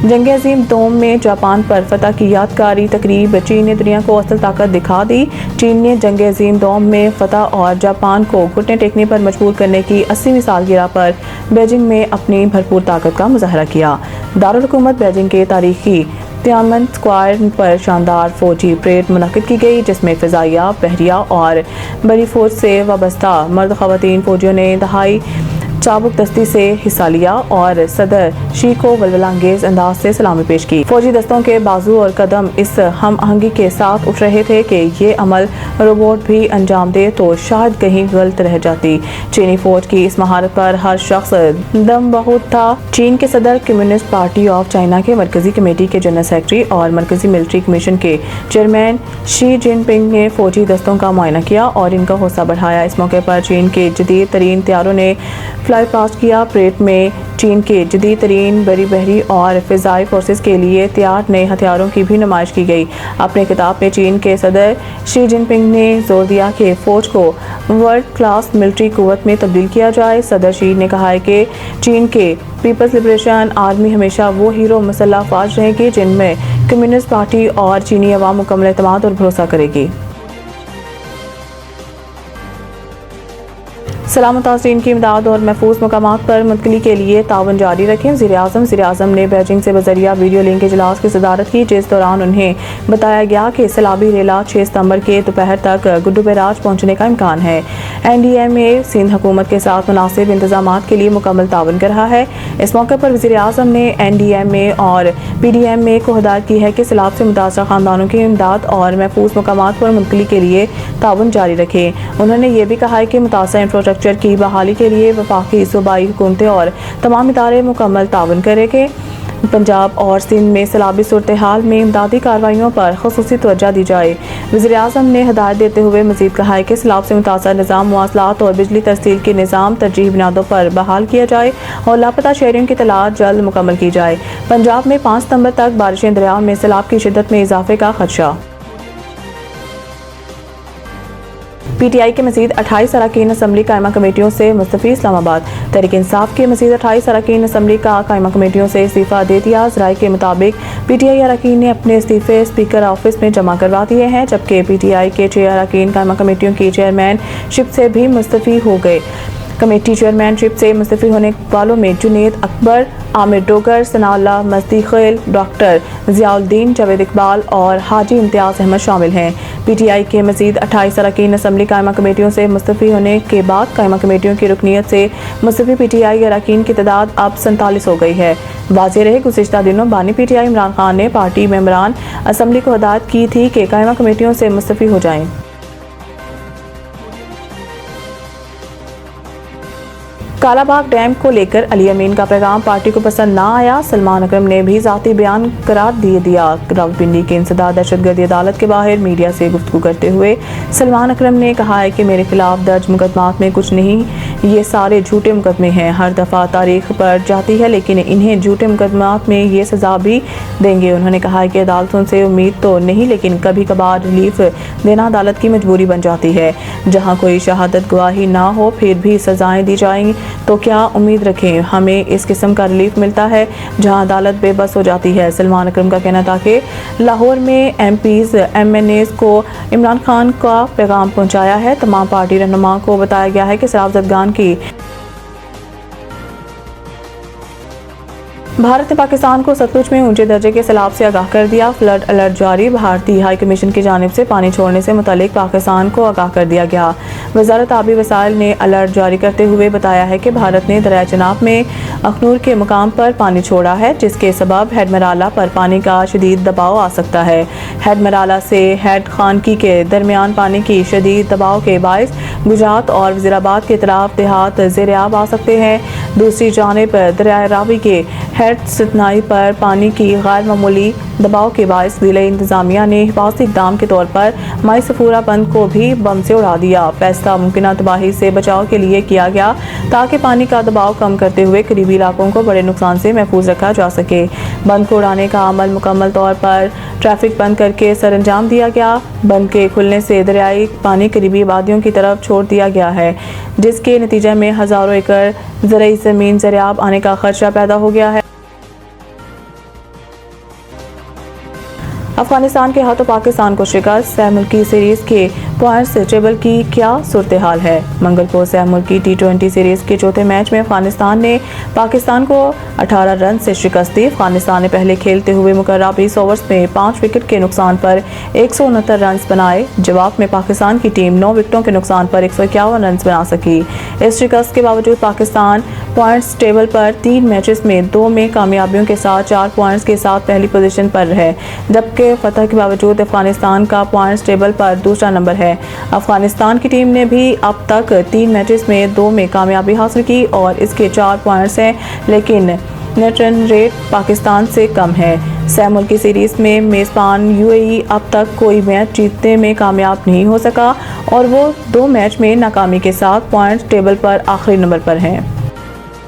जंग अजीम दोम में जापान पर फतह की यादगारी तकरीब। चीन ने दुनिया को असल ताकत दिखा दी। चीन ने जंग अजीम दोम में फतह और जापान को घुटने टेकने पर मजबूर करने की 80वीं सालगिरह पर बीजिंग में अपनी भरपूर ताकत का मुजाहरा किया। दारुल हुकूमत बीजिंग के तारीखी तियानमन स्क्वायर पर शानदार फौजी परेड मुनक्किद की गई, जिसमें फ़िज़ाइया, बहरिया और बड़ी फौज से वाबस्ता मर्द ख़वातीन फौजियों ने इंतहाई चाबुक दस्ती से हिस्सा लिया और सदर शी को वल्वलांगेज अंदाज से सलामी पेश की। फौजी दस्तों के बाजू और कदम इस हम आहंगी के साथ उठ रहे थे कि ये अमल रोबोट भी अंजाम दे तो शायद कहीं गलत रह जाती। चीनी फौज की इस महारत पर हर शख्स दम बहुत था। चीन के सदर कम्युनिस्ट पार्टी ऑफ चाइना के मरकजी कमेटी के जनरल सेक्रेटरी और मरकजी मिलिट्री कमीशन के चेयरमैन शी जिनपिंग ने फौजी दस्तों का मुआयना किया और इनका हौसला बढ़ाया। इस मौके पर चीन के जदीद तरीन तैयारों ने फ्लाई पास्ट किया। परेड में चीन के जदीद तरीन बड़ी बहरी और फ़िज़ाई फोर्सेस के लिए तैयार नए हथियारों की भी नुमाइश की गई। अपने खिताब में चीन के सदर शी जिनपिंग ने जोर दिया कि फ़ौज को वर्ल्ड क्लास मिलिट्री कुव्वत में तब्दील किया जाए। सदर शी ने कहा है कि चीन के पीपल्स लिबरेशन आर्मी हमेशा वो हीरो मसल्ला अफवाज रहेगी जिनमें कम्युनिस्ट पार्टी और चीनी अवाम मुकम्मल एतमाद और भरोसा करेगी। सलामत तासीन की इमदाद और महफूज मकामात पर मुंतकिली के लिए तावन जारी रखें। वज़ीर-ए-आज़म ने बीजिंग से बज़रिया वीडियो लिंक इजलास की सदारत की, जिस दौरान उन्हें बताया गया कि सैलाबी रेला 6 सितंबर के दोपहर तक गुड्डू बैराज पहुँचने का इम्कान है। NDMA सिंध हुकूमत के साथ मुनासिब इंतजामात के लिए मुकम्मल तावन कर रहा है। इस मौके पर वज़ीर-ए-आज़म ने NDMA और PDMA को हिदायत की है कि सैलाब से मुतासर ख़ानदानों की इमदाद और महफूज मकामात पर मुंतकिली के लिए तावन जारी रखें। उन्होंने ये भी कहा है कि मुतासर इंफ्रास्ट्रक्चर की बहाली के लिए वफाकी सूबाई हुकूमतें और तमाम इदारे मुकम्मल तावन करेंगे। पंजाब और सिंध में सैलाबी सूरत हाल में इमदादी कार्रवाइयों पर ख़ुसूसी तवज्जो दी जाए। वज़ीर-ए-आज़म ने हिदायत देते हुए मज़ीद कहा है कि सैलाब से मुतासर निज़ाम मवासलात और बिजली तरसील के निज़ाम तरजीह बुनियादों पर बहाल किया जाए और लापता शहरियों की तलाश जल्द मुकम्मल की जाए। पंजाब में 5 सितंबर तक बारिशें दरिया में सैलाब की शिद्दत में इजाफे का खदशा। PTI के मज़ीद 28 अरकान असम्बली कायमा कमेटियों से मुस्तफ़ी। इस्लामाबाद तहरीक इंसाफ के मज़ीद 28 अरकान असम्बली का कायमा कमेटियों से इस्तीफ़ा दे दिया। ज़राए के मुताबिक PTI अरकान ने अपने इस्तीफ़े स्पीकर ऑफिस में जमा करवा दिए हैं, जबकि PTI के 6 अरकान कायमा कमेटियों की चेयरमैनशिप से भी मुस्तफ़ी हो गए। कमेटी चेयरमैनशिप से मुस्तफ़ी होने वालों में जुनेद अकबर, आमिर डोगर, सनाउल्लाह मस्दी खेल, डॉक्टर ज़ियाउद्दीन, जावेद इकबाल और हाजी इम्तियाज़ अहमद शामिल हैं। PTI के मज़ीद 28 अरकान असम्बली कायमा कमेटियों से मुस्तफ़ी होने के बाद कायमा कमेटियों की रुकनीत से मुस्तफ़ी PTI अरकान की तादाद अब 47 हो गई है। वाज़ेह रहे गुज़िश्ता दिनों बानी PTI इमरान खान ने पार्टी मेंबरान असम्बली को हिदायत की थी कि कायमा कमेटियों से मुस्तफ़ी हो जाएं। कालाबाग डैम को लेकर अली अमीन का पैगाम पार्टी को पसंद ना आया। सलमान अकरम ने भी ज़ाती बयान करार दे दिया। रावलपिंडी के इंसदाद दहशतगर्दी अदालत के बाहर मीडिया से गुफ्तगू करते हुए सलमान अकरम ने कहा है कि मेरे खिलाफ दर्ज मुकदमात में कुछ नहीं, ये सारे झूठे मुकदमे हैं। हर दफ़ा तारीख पर जाती है लेकिन इन्हें झूठे मुकदमात में ये सज़ा भी देंगे। उन्होंने कहा है कि अदालतों से उम्मीद तो नहीं, लेकिन कभी कभार रिलीफ देना अदालत की मजबूरी बन जाती है। जहाँ कोई शहादत गवाही ना हो फिर भी सज़ाएँ दी जाएंगी तो क्या उम्मीद रखें। हमें इस किस्म का रिलीफ मिलता है जहां अदालत बेबस हो जाती है। सलमान अकरम का कहना था कि लाहौर में MPs MNAs को इमरान खान का पैगाम पहुंचाया है। तमाम पार्टी रहनुमा को बताया गया है कि सराफजदगान की भारत ने पाकिस्तान को सतलुज में ऊंचे दर्जे के सैलाब से आगाह कर दिया। फ्लड अलर्ट जारी। भारतीय हाई कमीशन की जानिब से पानी छोड़ने से मुतालिक पाकिस्तान को आगाह कर दिया गया। वजारत आबी वसाइल ने अलर्ट जारी करते हुए बताया है कि भारत ने दरिया चनाब में अखनूर के मुकाम पर पानी छोड़ा है, जिसके सबब हेडमराला पर पानी का शदीद दबाव आ सकता है। हेडमराला से हेड खानकी के दरमियान पानी की शदीद दबाव के बायस गुजरात और वज़ीराबाद के तरफ देहात ज़ेर-ए-आब आ सकते हैं। दूसरी जानिब दरिया रावी के हेड सितनाई पर पानी की गैर मामूली दबाव के बायस ज़िला इंतज़ामिया ने हिफाजती इक़दाम के तौर पर माई सफूरा बंद को भी बम से उड़ा दिया। फैसला मुमकिन तबाही से बचाव के लिए किया गया ताकि पानी का दबाव कम करते हुए करीबी इलाकों को बड़े नुकसान से महफूज रखा जा सके। बंद को उड़ाने का अमल मुकम्मल तौर पर ट्रैफिक बंद करके सर अंजाम दिया गया। बंद के खुलने से दरियाई पानी करीबी आबादियों की तरफ छोड़ दिया गया है, जिसके नतीजे में हज़ारों एकड़ ज़रई ज़मीन ज़ेर-ए-आब आने का खदशा पैदा हो गया है। अफगानिस्तान के हाथों पाकिस्तान को शिकस्त, सह मुल्की सीरीज के पॉइंट्स टेबल की क्या सूरत हाल है। मंगल को सह मुल्की T20 सीरीज के चौथे मैच में अफगानिस्तान ने पाकिस्तान को 18 रन से शिकस्त दी। अफगानिस्तान ने पहले खेलते हुए मुकर्रर 20 ओवर्स में 5 विकेट के नुकसान पर 169 रन बनाए। जवाब में पाकिस्तान की टीम 9 विकेटों के नुकसान पर 151 रन बना सकी। इस शिकस्त के बावजूद पाकिस्तान पॉइंट्स टेबल पर 3 मैचेस में 2 में कामयाबियों के साथ 4 पॉइंट्स के साथ पहली पोजीशन पर है, जबकि फतह के बावजूद अफगानिस्तान का पॉइंट्स टेबल पर दूसरा नंबर है। अफगानिस्तान की टीम ने भी अब तक 3 मैचेस में 2 में कामयाबी हासिल की और इसके 4 पॉइंट्स हैं, लेकिन नेट रन रेट पाकिस्तान से कम है। सह मुल्की सीरीज में मेज़बान UAE अब तक कोई मैच जीतने में कामयाब नहीं हो सका और वो 2 मैच में नाकामी के साथ पॉइंट्स टेबल पर आखिरी नंबर पर हैं।